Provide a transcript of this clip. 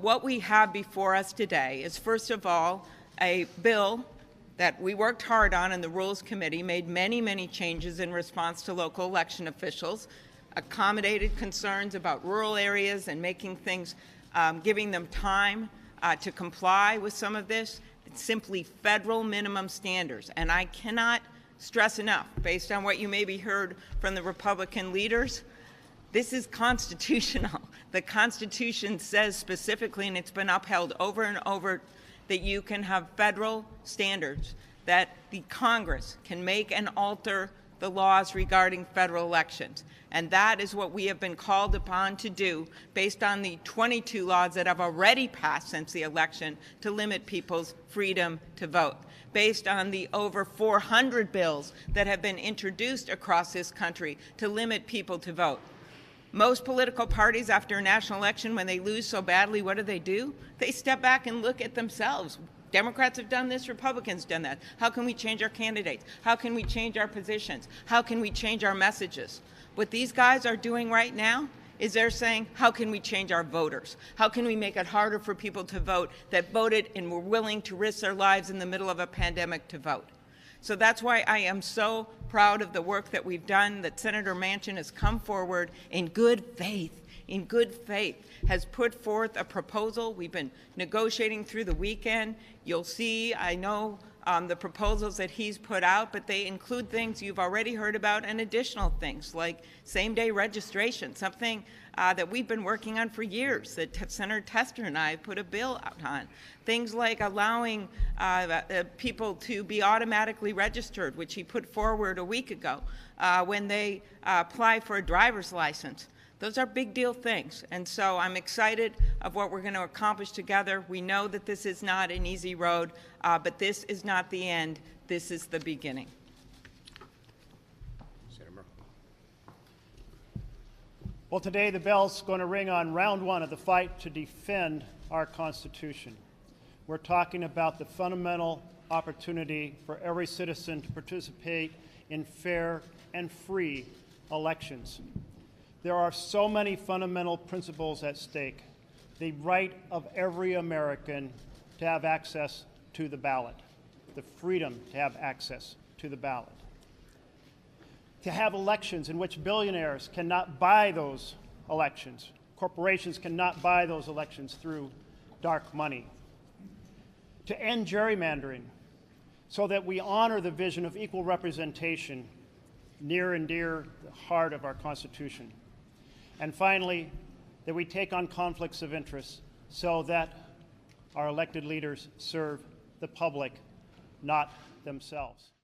What we have before us today is, first of all, a bill that we worked hard on in the Rules Committee, made many changes in response to local election officials, accommodated concerns about rural areas and making things, giving them time to comply with some of this. It's simply federal minimum standards. And I cannot stress enough, based on what you maybe heard from the Republican leaders, this is constitutional. The Constitution says specifically, and it's been upheld over and over, that you can have federal standards, that the Congress can make and alter the laws regarding federal elections. And that is what we have been called upon to do based on the 22 laws that have already passed since the election to limit people's freedom to vote, based on the over 400 bills that have been introduced across this country to limit people to vote. Most political parties, after a national election, when they lose so badly, what do? They step back and look at themselves. Democrats have done this, Republicans have done that. How can we change our candidates? How can we change our positions? How can we change our messages? What these guys are doing right now is they're saying, how can we change our voters? How can we make it harder for people to vote that voted and were willing to risk their lives in the middle of a pandemic to vote? So that's why I am so proud of the work that we've done, that Senator Manchin has come forward in good faith, has put forth a proposal. We've been negotiating through the weekend. You'll see, I know, the proposals that he's put out, but they include things you've already heard about and additional things like same-day registration, something that we've been working on for years, that Senator Tester and I put a bill out on. Things like allowing people to be automatically registered, which he put forward a week ago, when they apply for a driver's license. Those are big deal things, and so I'm excited of what we're going to accomplish together. We know that this is not an easy road, but this is not the end. This is the beginning. Well, today the bell's going to ring on round one of the fight to defend our Constitution. We're talking about the fundamental opportunity for every citizen to participate in fair and free elections. There are so many fundamental principles at stake. The right of every American to have access to the ballot, the freedom to have access to the ballot, to have elections in which billionaires cannot buy those elections, corporations cannot buy those elections through dark money, to end gerrymandering so that we honor the vision of equal representation near and dear the heart of our Constitution. And finally, that we take on conflicts of interest so that our elected leaders serve the public, not themselves.